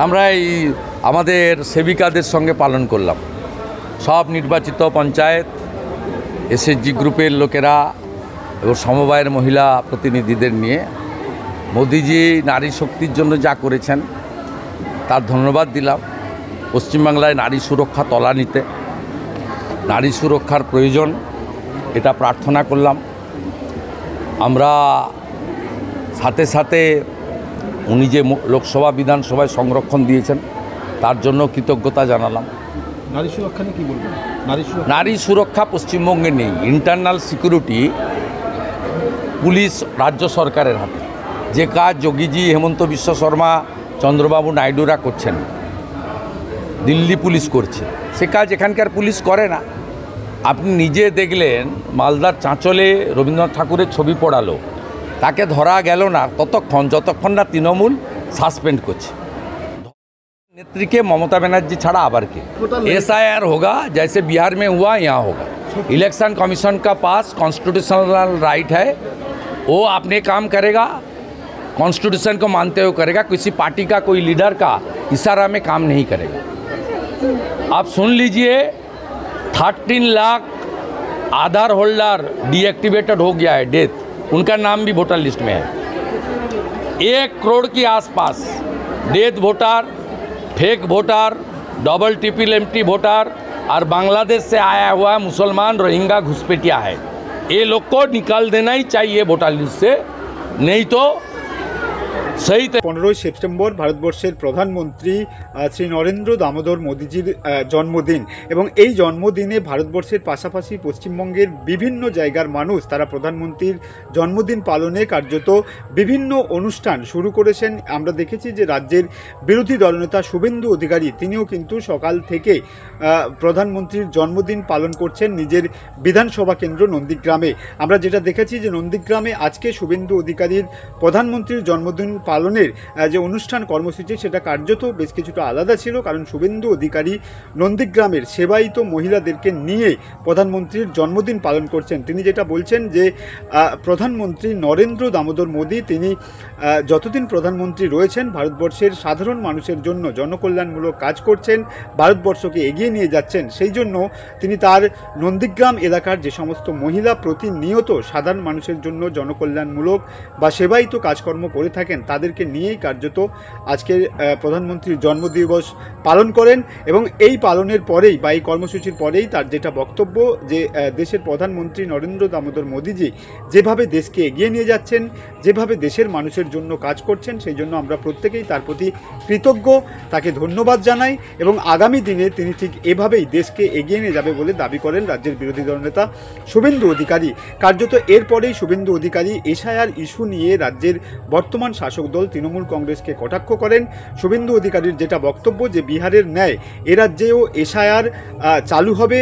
আমরা এই আমাদের সেবিকাদের সঙ্গে পালন করলাম। সব নির্বাচিত পঞ্চায়েত, এসএসজি গ্রুপের লোকেরা এবং সমবায়ের মহিলা প্রতিনিধিদের নিয়ে মোদিজি নারী শক্তির জন্য যা করেছেন তার ধন্যবাদ দিলাম। পশ্চিমবাংলায় নারী সুরক্ষা তলানিতে, নারী সুরক্ষার প্রয়োজন এটা প্রার্থনা করলাম। আমরা সাথে সাথে উনি যে লোকসভা বিধানসভায় সংরক্ষণ দিয়েছেন তার জন্য কৃতজ্ঞতা জানালাম। নারী সুরক্ষা নিয়ে কী বলবেন? নারী সুরক্ষা পশ্চিমবঙ্গে নেই। ইন্টারনাল সিকিউরিটি পুলিশ রাজ্য সরকারের হাতে। যে কাজ যোগীজি, হেমন্ত বিশ্ব শর্মা, চন্দ্রবাবু নাইডুরা করছেন, দিল্লি পুলিশ করছে, সে কাজ এখানকার পুলিশ করে না। আপনি নিজে দেখলেন মালদার চাঁচলে রবীন্দ্রনাথ ঠাকুরের ছবি পড়ালো, তাকে ধরা গেল না ততক্ষণ যতক্ষণ না তৃণমূল সাসপেন্ড করছে। नेत्री के ममता बनर्जी छड़ा आबर के SIR होगा, जैसे बिहार में हुआ यहाँ होगा। इलेक्शन कमीशन का पास कॉन्स्टिट्यूशनल राइट है, वो अपने काम करेगा, कॉन्स्टिट्यूशन को मानते हुए करेगा। किसी पार्टी का कोई लीडर का इशारा में काम नहीं करेगा। आप सुन लीजिए, 13 लाख आधार होल्डर डीएक्टिवेटेड हो गया है, डेथ, उनका नाम भी वोटर लिस्ट में है। 1 करोड़ के आसपास death voter, fake voter, double triple empty voter और बांग्लादेश से आया हुआ मुसलमान रोहिंग्या घुसपैठिया है। ये लोग को निकाल देना ही चाहिए वोटर लिस्ट से, नहीं तो सही। 15 সেপ্টেম্বর ভারতবর্ষের প্রধানমন্ত্রী শ্রী নরেন্দ্র দামোদর মোদিজির জন্মদিন, এবং এই জন্মদিনে ভারতবর্ষের পাশাপাশি পশ্চিমবঙ্গের বিভিন্ন জায়গার মানুষ তারা প্রধানমন্ত্রীর জন্মদিন পালনে কার্যত বিভিন্ন অনুষ্ঠান শুরু করেছেন। আমরা দেখেছি যে রাজ্যের বিরোধী দলনেতা শুভেন্দু অধিকারী তিনিও কিন্তু সকাল থেকে প্রধানমন্ত্রীর জন্মদিন পালন করছেন নিজের বিধানসভা কেন্দ্র নন্দীগ্রামে। আমরা যেটা দেখেছি যে নন্দীগ্রামে আজকে শুভেন্দু অধিকারীর প্রধানমন্ত্রীর জন্মদিন পালনের যে অনুষ্ঠান কর্মসূচি সেটা কার্যত বেশ কিছুটা আলাদা ছিল, কারণ শুভেন্দু অধিকারী নন্দীগ্রামের সেবায়িত মহিলাদেরকে নিয়ে প্রধানমন্ত্রীর জন্মদিন পালন করছেন। তিনি যেটা বলছেন যে প্রধানমন্ত্রী নরেন্দ্র দামোদর মোদী তিনি যতদিন প্রধানমন্ত্রী রয়েছেন ভারতবর্ষের সাধারণ মানুষের জন্য জনকল্যাণমূলক কাজ করছেন, ভারতবর্ষকে এগিয়ে নিয়ে যাচ্ছেন। সেই জন্য তিনি তার নন্দীগ্রাম এলাকার যে সমস্ত মহিলা প্রতিনিয়ত সাধারণ মানুষের জন্য জনকল্যাণমূলক বা সেবায়িত কাজকর্ম করে থাকেন তাদেরকে নিয়েই কার্যত আজকের প্রধানমন্ত্রীর জন্মদিবস পালন করেন। এবং এই পালনের পরেই বা এই কর্মসূচির পরেই তার যেটা বক্তব্য যে দেশের প্রধানমন্ত্রী নরেন্দ্র দামোদর মোদীজি যেভাবে দেশকে এগিয়ে নিয়ে যাচ্ছেন, যেভাবে দেশের মানুষের জন্য কাজ করছেন, সেই জন্য আমরা প্রত্যেকেই তার প্রতি কৃতজ্ঞ, তাকে ধন্যবাদ জানাই এবং আগামী দিনে তিনি ঠিক এভাবেই দেশকে এগিয়ে নিয়ে যাবে বলে দাবি করেন রাজ্যের বিরোধী দলনেতা শুভেন্দু অধিকারী। কার্যত এরপরেই শুভেন্দু অধিকারী SIR ইস্যু নিয়ে রাজ্যের বর্তমান শাসক দল তৃণমূল কংগ্রেসকে কটাক্ষ করেন। শুভেন্দু অধিকারীর যেটা বক্তব্য যে বিহারের ন্যায় এ রাজ্যেও SIR চালু হবে,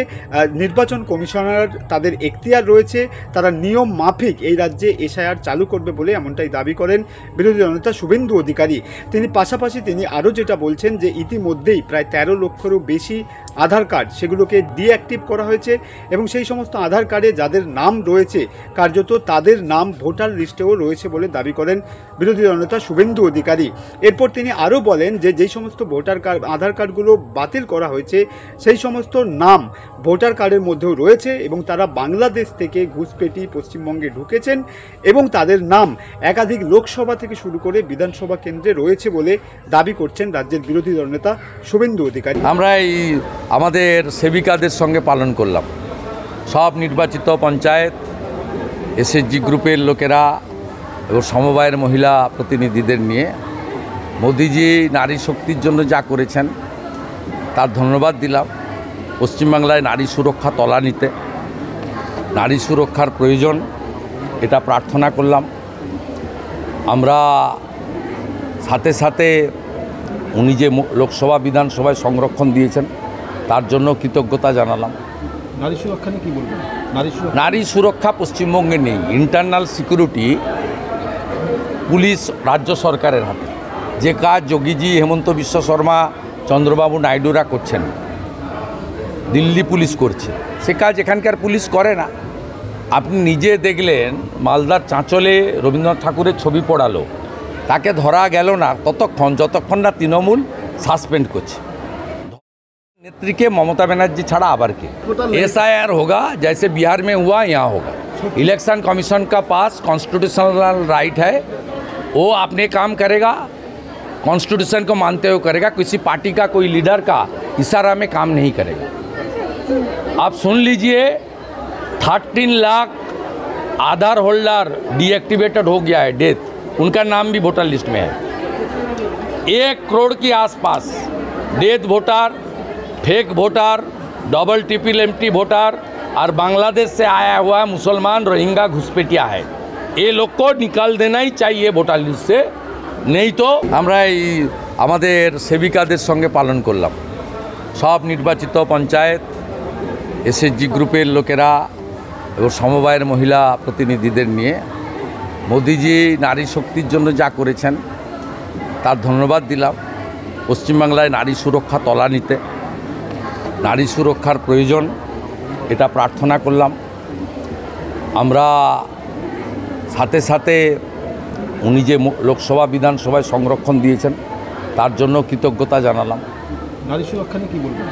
নির্বাচন কমিশনার তাদের এখতিয়ার রয়েছে, তারা নিয়ম মাফিক এই রাজ্যে SIR চালু করবে বলে এমনটাই দাবি করেন বিরোধী দলনেতা শুভেন্দু অধিকারী। তিনি পাশাপাশি তিনি আরও যেটা বলছেন যে ইতিমধ্যেই প্রায় 13 লক্ষেরও বেশি আধার কার্ড সেগুলোকে ডিঅ্যাক্টিভ করা হয়েছে এবং সেই সমস্ত আধার কার্ডে যাদের নাম রয়েছে কার্যত তাদের নাম ভোটার লিস্টেও রয়েছে বলে দাবি করেন বিরোধী দলনেতা শুভেন্দু অধিকারী। এরপর তিনি আরও বলেন যে যেই সমস্ত আধার কার্ডগুলো বাতিল করা হয়েছে সেই সমস্ত নাম ভোটার কার্ডের মধ্যেও রয়েছে এবং তারা বাংলাদেশ থেকে ঘুষপেটি পশ্চিমবঙ্গে ঢুকেছেন এবং তাদের নাম একাধিক লোকসভা থেকে শুরু করে বিধানসভা কেন্দ্রে রয়েছে বলে দাবি করছেন রাজ্যের বিরোধী দলনেতা শুভেন্দু অধিকারী। আমরা এই আমাদের সেবিকাদের সঙ্গে পালন করলাম। সব নির্বাচিত পঞ্চায়েত, এসএসজি গ্রুপের লোকেরা এবং সমবায়ের মহিলা প্রতিনিধিদের নিয়ে মোদিজি নারী শক্তির জন্য যা করেছেন তার ধন্যবাদ দিলাম। পশ্চিমবাংলায় নারী সুরক্ষা তলানিতে, নারী সুরক্ষার প্রয়োজন এটা প্রার্থনা করলাম। আমরা সাথে সাথে উনি যে লোকসভা বিধানসভায় সংরক্ষণ দিয়েছেন তার জন্য কৃতজ্ঞতা জানালাম। নারী সুরক্ষা নিয়ে কী বলবেন? নারী সুরক্ষা পশ্চিমবঙ্গে নেই। ইন্টারনাল সিকিউরিটি পুলিশ রাজ্য সরকারের হাতে। যে কাজ যোগীজি, হেমন্ত বিশ্ব শর্মা, চন্দ্রবাবু নাইডুরা করছেন, দিল্লি পুলিশ করছে, সে কাজ এখানকার পুলিশ করে না। আপনি নিজে দেখলেন মালদার চাঁচলে রবীন্দ্রনাথ ঠাকুরের ছবি পড়ালো, তাকে ধরা গেল না ততক্ষণ যতক্ষণ না তৃণমূল সাসপেন্ড করছে। नेत्री के ममता बनर्जी छड़ा आबर के SIR होगा जैसे बिहार में हुआ यहाँ होगा। इलेक्शन कमीशन का पास कॉन्स्टिट्यूशनल राइट है, वो अपने काम करेगा, कॉन्स्टिट्यूशन को मानते हुए करेगा, किसी पार्टी का कोई लीडर का इशारा में काम नहीं करेगा। आप सुन लीजिए 13 लाख आधार होल्डर डीएक्टिवेटेड हो गया है, डेथ, उनका नाम भी वोटर लिस्ट में है। 1 करोड़ के आसपास death voter, fake voter, double triple empty voter और बांग्लादेश से आया हुआ मुसलमान रोहिंग्या घुसपैठिया है। ये लोग को निकाल देना ही चाहिए वोटर लिस्ट से, नहीं तो আমরা এই আমাদের সেবিকাদের সঙ্গে পালন করলাম। সব নির্বাচিত পঞ্চায়েত, SHG গ্রুপের লোকেরা এবং সমবায়ের মহিলা প্রতিনিধিদের নিয়ে মোদিজি নারী শক্তির জন্য যা করেছেন তার ধন্যবাদ দিলাম। পশ্চিমবাংলায় নারী সুরক্ষা তলানিতে, নারী সুরক্ষার প্রয়োজন এটা প্রার্থনা করলাম। আমরা সাথে সাথে উনি যে লোকসভা বিধানসভায় সংরক্ষণ দিয়েছেন তার জন্য কৃতজ্ঞতা জানালাম। নারী সুরক্ষা নিয়ে কী বলবেন?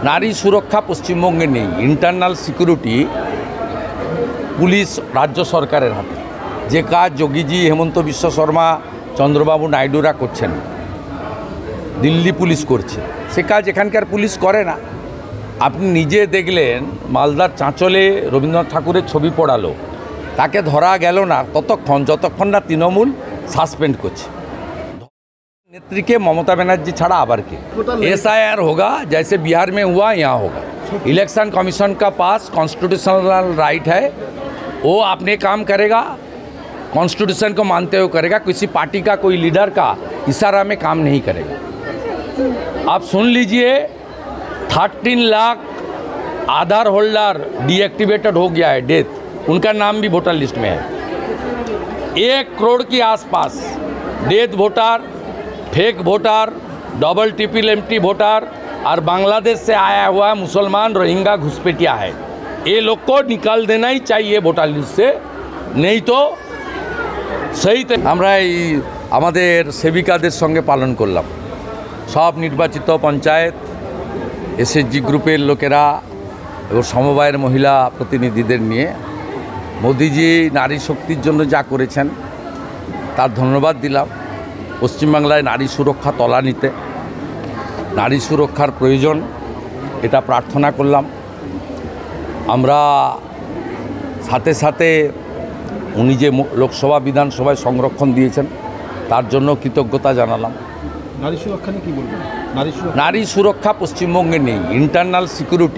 নারী সুরক্ষা পশ্চিমবঙ্গে নেই। ইন্টারনাল সিকিউরিটি পুলিশ রাজ্য সরকারের হাতে। যে কাজ যোগীজি, হেমন্ত বিশ্ব শর্মা, চন্দ্রবাবু নাইডুরা করছেন, দিল্লি পুলিশ করছে, সে কাজ এখানকার পুলিশ করে না। আপনি নিজে দেখলেন মালদার চাঁচলে রবীন্দ্রনাথ ঠাকুরের ছবি পড়ালো, তাকে ধরা গেল না ততক্ষণ যতক্ষণ না তৃণমূল সাসপেন্ড করছে। नेत्री के ममता बनर्जी छड़ा आबर के SIR होगा जैसे बिहार में हुआ यहाँ होगा। इलेक्शन कमीशन का पास कॉन्स्टिट्यूशनल राइट है, वो अपने काम करेगा, कॉन्स्टिट्यूशन को मानते हुए करेगा, किसी पार्टी का कोई लीडर का इशारा में काम नहीं करेगा। आप सुन लीजिए 13 लाख आधार होल्डर डीएक्टिवेटेड हो गया है, डेथ, उनका नाम भी वोटर लिस्ट में है। 1 करोड़ के आसपास death voter, fake voter, double triple empty voter और बांग्लादेश से आया हुआ मुसलमान रोहिंग्या घुसपैठिया है। ये लोग को निकाल देना ही चाहिए वोटर लिस्ट से, नहीं तो सही আমরা এই আমাদের সেবিকাদের সঙ্গে পালন করলাম। সব নির্বাচিত পঞ্চায়েত, SHG গ্রুপের লোকেরা এবং সমবায়ের মহিলা প্রতিনিধিদের নিয়ে মোদিজি নারী শক্তির জন্য যা করেছেন তার ধন্যবাদ দিলাম। পশ্চিমবাংলায় নারী সুরক্ষা তলানিতে, নারী সুরক্ষার প্রয়োজন এটা প্রার্থনা করলাম। আমরা সাথে সাথে উনি যে লোকসভা বিধানসভায় সংরক্ষণ দিয়েছেন তার জন্য কৃতজ্ঞতা জানালাম। নারী সুরক্ষা নিয়ে কী বলবেন? নারী সুরক্ষা পশ্চিমবঙ্গে নেই। Internal security